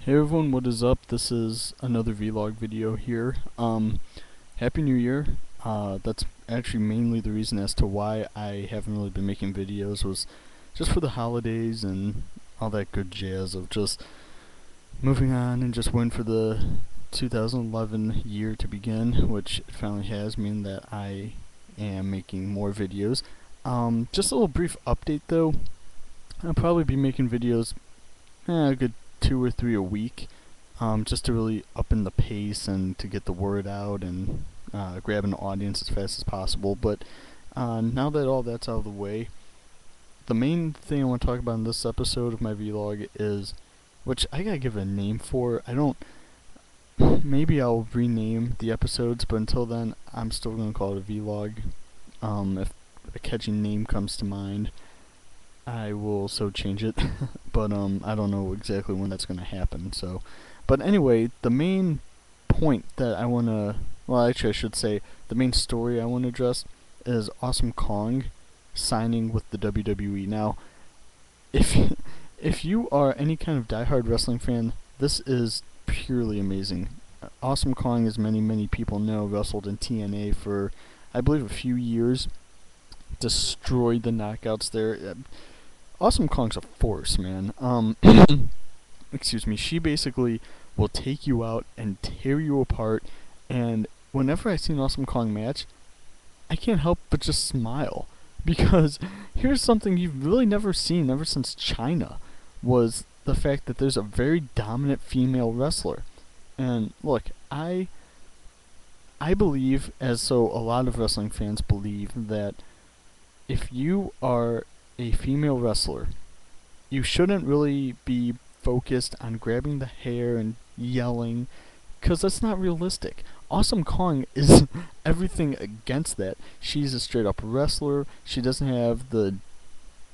Hey everyone, what is up? This is another vlog video here. Happy New Year. That's actually mainly the reason as to why I haven't really been making videos, was just for the holidays and all that good jazz of just moving on and just waiting for the 2011 year to begin, which it finally has, meaning that I am making more videos. Just a little brief update though. I'll probably be making videos a good 2 or 3 a week, just to really up in the pace and to get the word out and grab an audience as fast as possible. But now that all that's out of the way, the main thing I want to talk about in this episode of my vlog is, which I gotta give it a name for. I don't. Maybe I'll rename the episodes, but until then, I'm still gonna call it a vlog. If a catchy name comes to mind, I will so change it. But I don't know exactly when that's gonna happen. So, but anyway, the main point that I wanna, well, actually I should say the main story I wanna address is Awesome Kong signing with the WWE. Now, if if you are any kind of diehard wrestling fan, this is purely amazing. Awesome Kong, as many people know, wrestled in TNA for, I believe, a few years. Destroyed the knockouts there. Awesome Kong's a force, man. Excuse me. She basically will take you out and tear you apart. And whenever I see an Awesome Kong match, I can't help but just smile, because here's something you've really never seen ever since China, was the fact that there's a very dominant female wrestler. And look, I believe, as so a lot of wrestling fans believe, that if you are a female wrestler, you shouldn't really be focused on grabbing the hair and yelling, because that's not realistic. Awesome Kong is everything against that. She's a straight up wrestler. She doesn't have the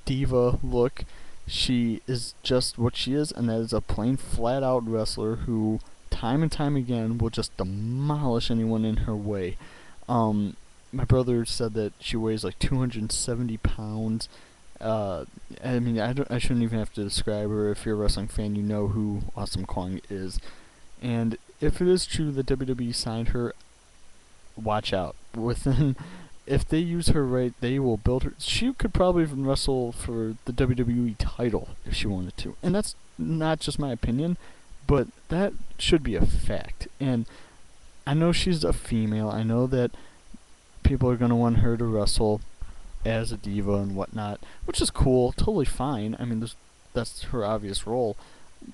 diva look. She is just what she is, and that is a plain flat out wrestler who time and time again will just demolish anyone in her way. My brother said that she weighs like 270 pounds. I mean, I shouldn't even have to describe her. If you're a wrestling fan, you know who Awesome Kong is. And if it is true that WWE signed her, watch out. If they use her right, they will build her. She could probably even wrestle for the WWE title if she wanted to. And that's not just my opinion, but that should be a fact. And I know she's a female. I know that people are going to want her to wrestle as a diva and whatnot, which is cool, totally fine. I mean, that's her obvious role.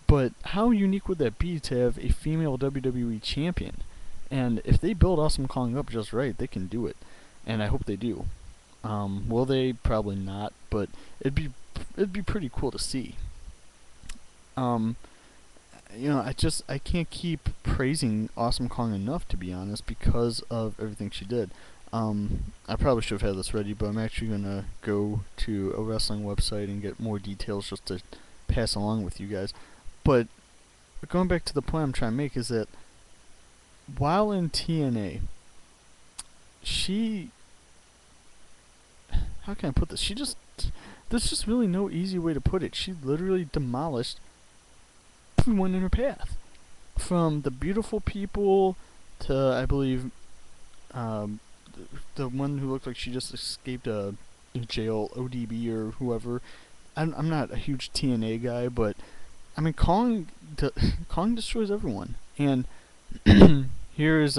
But how unique would that be to have a female WWE champion? And if they build Awesome Kong up just right, they can do it. And I hope they do. Will they? Probably not, but it'd be pretty cool to see. I can't keep praising Awesome Kong enough, to be honest, because of everything she did. I probably should have had this ready, but I'm actually gonna go to a wrestling website and get more details just to pass along with you guys. But going back to the point I'm trying to make is that while in TNA, how can I put this? There's just really no easy way to put it. She literally demolished everyone in her path, from the beautiful people to, I believe, the one who looked like she just escaped a jail, ODB or whoever. I'm not a huge TNA guy, but I mean, Kong destroys everyone. And here is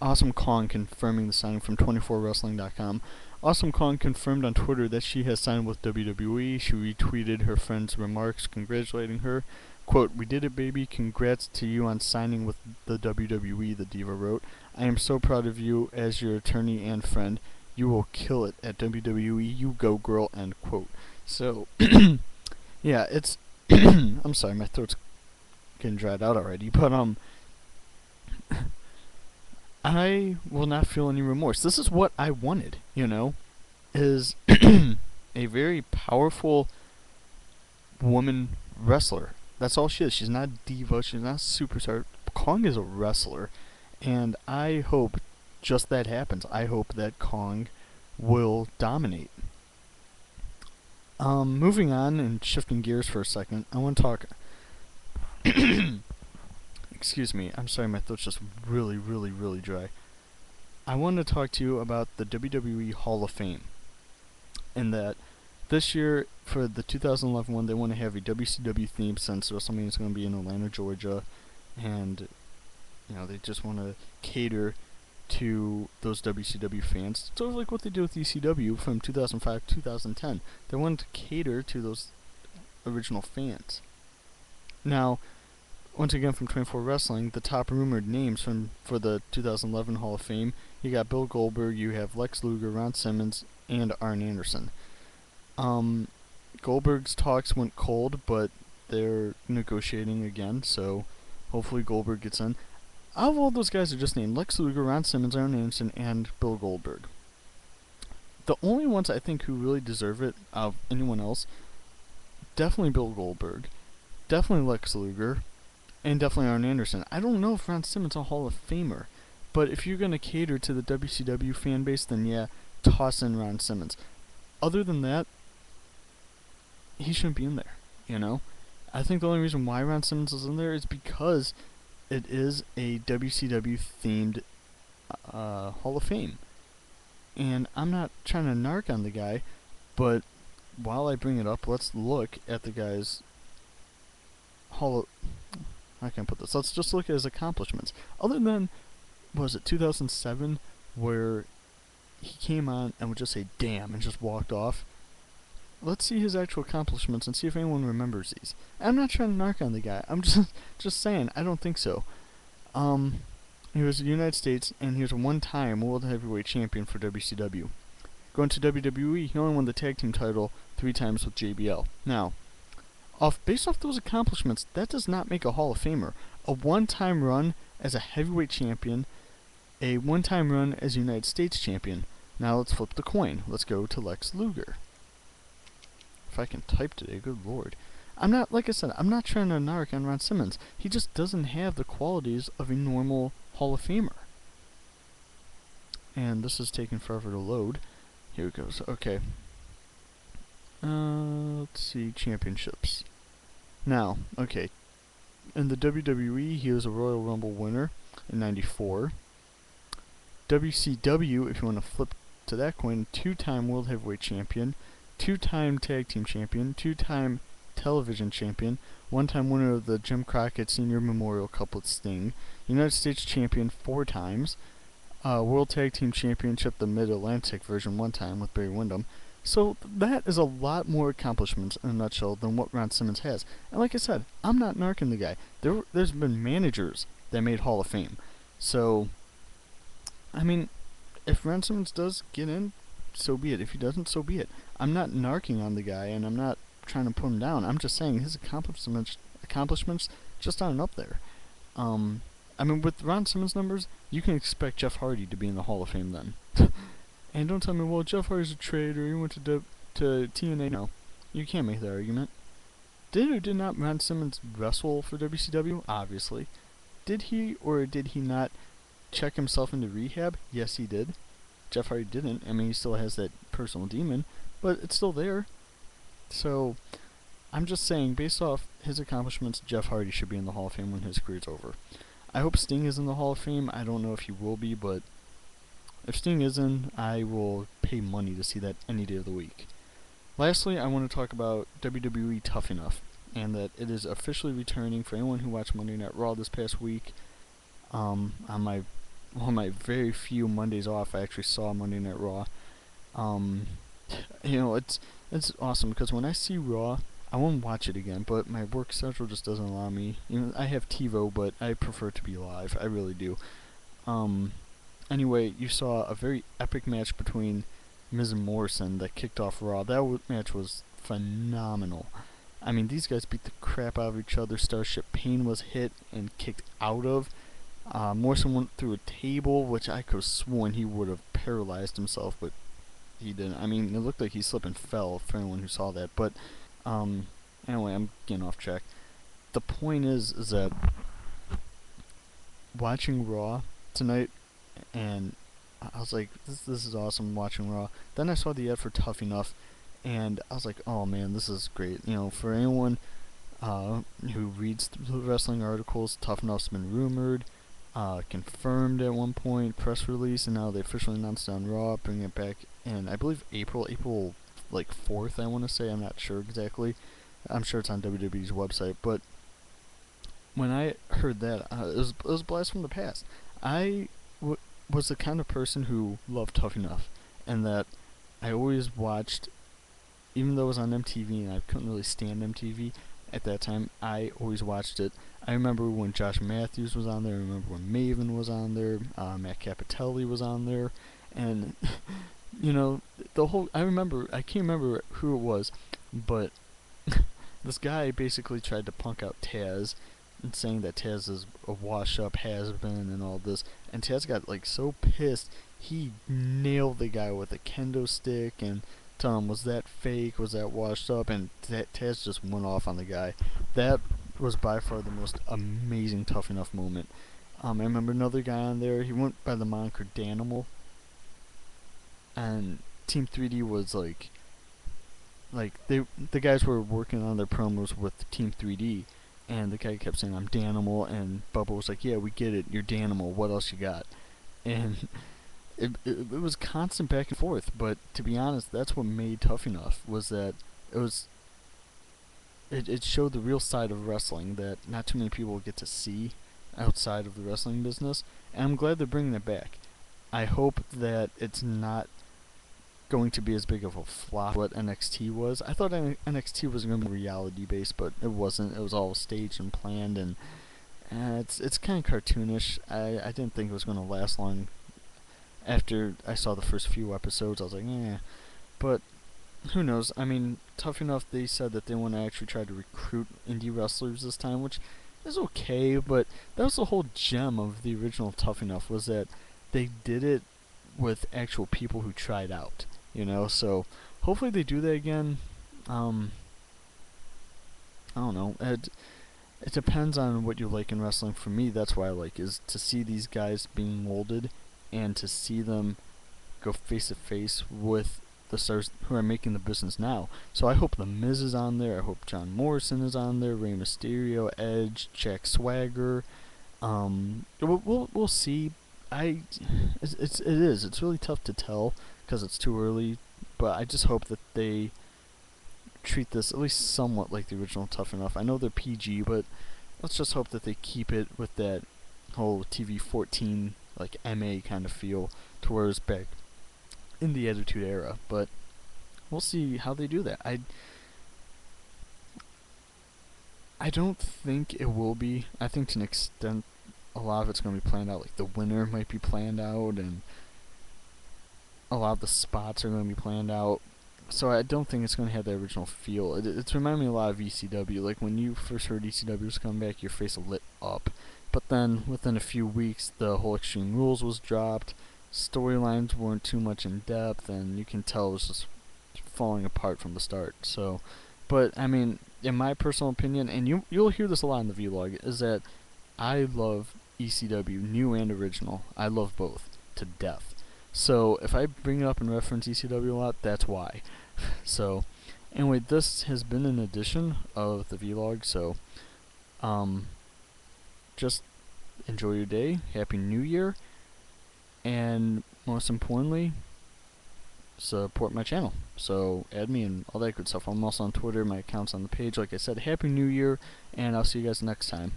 Awesome Kong confirming the signing from 24wrestling.com. Awesome Kong confirmed on Twitter that she has signed with WWE. She retweeted her friend's remarks congratulating her. Quote, "We did it, baby. Congrats to you on signing with the WWE," the diva wrote. "I am so proud of you as your attorney and friend. You will kill it at WWE. You go, girl," end quote. So, yeah, it's... I'm sorry, my throat's getting dried out already, but, I will not feel any remorse. This is what I wanted, is a very powerful woman wrestler. That's all she is. She's not a diva. She's not a superstar. Kong is a wrestler, and I hope just that happens. I hope that Kong will dominate. Moving on and shifting gears for a second, I want to talk Excuse me, I'm sorry, my throat's just really, really, really dry. I wanted to talk to you about the WWE Hall of Fame. And that this year, for the 2011 one, they want to have a WCW theme since WrestleMania is going to be in Atlanta, Georgia. And, they just want to cater to those WCW fans. Sort of like what they did with ECW from 2005 to 2010. They wanted to cater to those original fans. Now, once again from 24 Wrestling, the top rumored names for the 2011 Hall of Fame, you got Bill Goldberg, you have Lex Luger, Ron Simmons, and Arn Anderson. Goldberg's talks went cold, but they're negotiating again, so hopefully Goldberg gets in. Out of all those guys are just named Lex Luger, Ron Simmons, Arn Anderson, and Bill Goldberg. The only ones I think who really deserve it out of anyone else, definitely Bill Goldberg, definitely Lex Luger, and definitely Arn Anderson. I don't know if Ron Simmons is a Hall of Famer, but if you're going to cater to the WCW fan base, then yeah, toss in Ron Simmons. Other than that, he shouldn't be in there, I think the only reason why Ron Simmons is in there is because it is a WCW themed Hall of Fame. And I'm not trying to narc on the guy, but while I bring it up, let's look at the guy's Hall of... I can't put this. Let's just look at his accomplishments. Other than, was it 2007, where he came on and would just say, damn, and just walked off. Let's see his actual accomplishments and see if anyone remembers these. I'm not trying to narc on the guy. I'm just saying, I don't think so. He was in the United States, and he was a one-time World Heavyweight Champion for WCW. Going to WWE, he only won the Tag Team title 3 times with JBL. Now, based off those accomplishments, that does not make a Hall of Famer. A one-time run as a heavyweight champion, a one-time run as United States champion. Now let's flip the coin. Let's go to Lex Luger. If I can type today, good lord. Like I said, I'm not trying to narc on Ron Simmons. He just doesn't have the qualities of a normal Hall of Famer. And this is taking forever to load. Here it goes. Okay. Let's see, championships. Now, okay. In the WWE, he was a Royal Rumble winner in '94. WCW, if you want to flip to that coin, 2-time World Heavyweight Champion, 2-time Tag Team Champion, 2-time Television Champion, 1-time winner of the Jim Crockett Senior Memorial Cup with Sting, United States Champion 4 times, World Tag Team Championship, the Mid-Atlantic version 1 time with Barry Windham. So that is a lot more accomplishments in a nutshell than what Ron Simmons has. And like I said, I'm not narking the guy. There's been managers that made Hall of Fame. So, I mean, if Ron Simmons does get in, so be it. If he doesn't, so be it. I'm not narking on the guy, and I'm not trying to put him down. I'm just saying his accomplishments just aren't up there. I mean, with Ron Simmons' numbers, you can expect Jeff Hardy to be in the Hall of Fame then. And don't tell me, well, Jeff Hardy's a traitor, he went to TNA. No, you can't make that argument. Did or did not Ron Simmons wrestle for WCW? Obviously. Did he or did he not check himself into rehab? Yes, he did. Jeff Hardy didn't. I mean, he still has that personal demon, but it's still there. So, I'm just saying, based off his accomplishments, Jeff Hardy should be in the Hall of Fame when his career's over. I hope Sting is in the Hall of Fame. I don't know if he will be, but if Sting is in, I will pay money to see that any day of the week. Lastly, I want to talk about WWE Tough Enough, and that it is officially returning for anyone who watched Monday Night Raw this past week. On my very few Mondays off, I actually saw Monday Night Raw. It's awesome because when I see Raw, I won't watch it again, but my work schedule just doesn't allow me. I have TiVo, but I prefer to be live. I really do. Anyway, you saw a very epic match between Miz and Morrison that kicked off Raw. That match was phenomenal. I mean, these guys beat the crap out of each other. Starship Pain was hit and kicked out of. Morrison went through a table, which I could have sworn he would have paralyzed himself, but he didn't. I mean, it looked like he slipped and fell for anyone who saw that. But anyway, I'm getting off track. The point is that watching Raw tonight, and I was like, this is awesome watching Raw. Then I saw the ad for Tough Enough, and I was like, oh man, this is great. For anyone who reads the wrestling articles. Tough Enough's been rumored, confirmed at one point, press release, and now they officially announced it on Raw, bringing it back in, I believe, April like 4th, I want to say. I'm not sure exactly. I'm sure it's on WWE's website, but when I heard that, it was a blast from the past. I was the kind of person who loved Tough Enough, and that I always watched, even though it was on MTV and I couldn't really stand MTV at that time, I always watched it. I remember when Josh Matthews was on there, I remember when Maven was on there, Matt Capitelli was on there, and, you know, I can't remember who it was, but this guy basically tried to punk out Taz, and saying that Taz is a wash-up has-been and all this, and Taz got like so pissed, he nailed the guy with a kendo stick and told him, was that fake, was that washed up, and Taz just went off on the guy. That was by far the most amazing Tough Enough moment. I remember another guy on there, he went by the moniker Danimal, and Team 3D was like the guys were working on their promos with Team 3D, and the guy kept saying, I'm Danimal, and Bubba was like, yeah, we get it, you're Danimal, what else you got? And it was constant back and forth, but to be honest, that's what made Tough Enough, was that it showed the real side of wrestling that not too many people get to see outside of the wrestling business, and I'm glad they're bringing it back. I hope that it's not going to be as big of a flop what NXT was. I thought NXT was going to be reality based, but it wasn't. It was all staged and planned, and it's kind of cartoonish. I didn't think it was going to last long. After I saw the first few episodes, I was like, eh. But who knows? I mean, Tough Enough, they said that they want to actually try to recruit indie wrestlers this time, which is okay, but that was the whole gem of the original Tough Enough, was that they did it with actual people who tried out, you know? So hopefully they do that again. I don't know. It depends on what you like in wrestling. For me, that's what I like, is to see these guys being molded and to see them go face to face with the stars who are making the business now. So I hope The Miz is on there. I hope John Morrison is on there. Rey Mysterio, Edge, Jack Swagger. We'll see. It's really tough to tell because it's too early. But I just hope that they treat this at least somewhat like the original Tough Enough. I know they're PG, but let's just hope that they keep it with that whole TV-14 like MA kind of feel to where it's back in the Attitude Era. But we'll see how they do that. I don't think it will be. I think to an extent a lot of it's going to be planned out. Like the winner might be planned out, and a lot of the spots are going to be planned out. So I don't think it's going to have the original feel. It's reminding me a lot of ECW. Like when you first heard ECW was coming back, your face lit up. But then within a few weeks, the whole Extreme Rules was dropped. Storylines weren't too much in depth, and you can tell it was just falling apart from the start. So, but I mean, in my personal opinion, and you'll hear this a lot in the vlog, is that I love ECW, new and original. I love both to death. So if I bring it up and reference ECW a lot, that's why. So anyway, this has been an edition of the vlog. So just enjoy your day. Happy New Year. And most importantly, support my channel. So add me and all that good stuff. I'm also on Twitter. My account's on the page. Like I said, Happy New Year, and I'll see you guys next time.